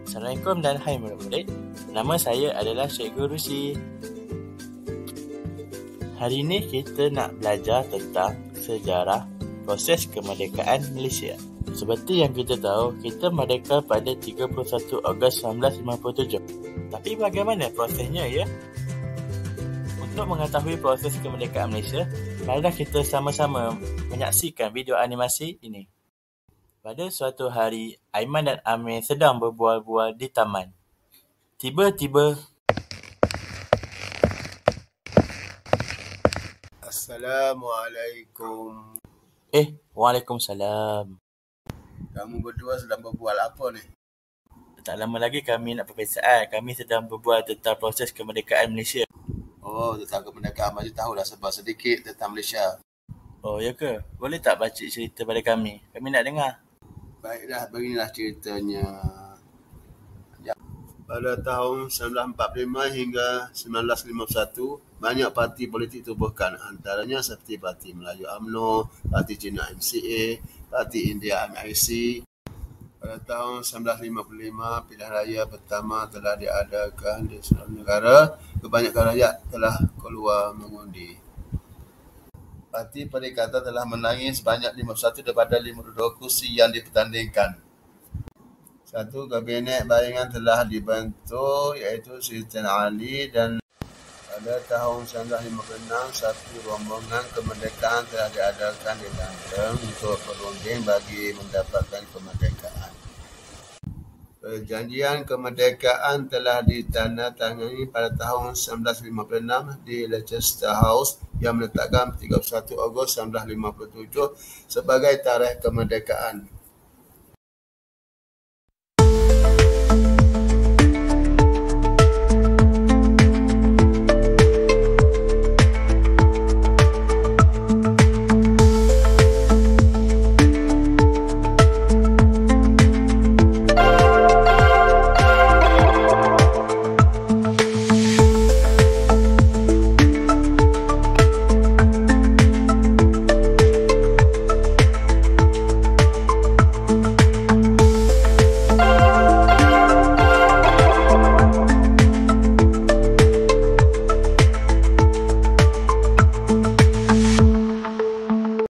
Assalamualaikum dan hai murid-murid. Nama saya adalah Cikgu Rusi. Hari ini kita nak belajar tentang sejarah proses kemerdekaan Malaysia. Seperti yang kita tahu, kita merdeka pada 31 Ogos 1957. Tapi bagaimana prosesnya ya? Untuk mengetahui proses kemerdekaan Malaysia, marilah kita sama-sama menyaksikan video animasi ini. Pada suatu hari, Aiman dan Amir sedang berbual-bual di taman. Tiba-tiba, Assalamualaikum. Waalaikumsalam. Kamu berdua sedang berbual apa ni? Tak lama lagi kami nak peperiksaan. Kami sedang berbual tentang proses kemerdekaan Malaysia. Oh, tentang kemerdekaan Malaysia tahulah sebab sedikit tentang Malaysia. Oh, ya ke? Boleh tak baca cerita pada kami? Kami nak dengar. Baiklah, beginilah ceritanya. Pada tahun 1945 hingga 1951, banyak parti politik tubuhkan. Antaranya seperti Parti Melayu UMNO, Parti Cina MCA, Parti India MIC. Pada tahun 1955, pilihan raya pertama telah diadakan di seluruh negara. Kebanyakan rakyat telah keluar mengundi. Parti Perikatan telah menangi sebanyak 51 daripada 52 kursi yang dipertandingkan. Satu kabinet baringan telah dibentuk iaitu Sultan Ali, dan pada tahun 1956 satu rombongan kemerdekaan telah diadakan di London untuk berunding bagi mendapatkan kemerdekaan. Perjanjian kemerdekaan telah ditandatangani pada tahun 1956 di Leicester House yang menetapkan 31 Ogos 1957 sebagai tarikh kemerdekaan.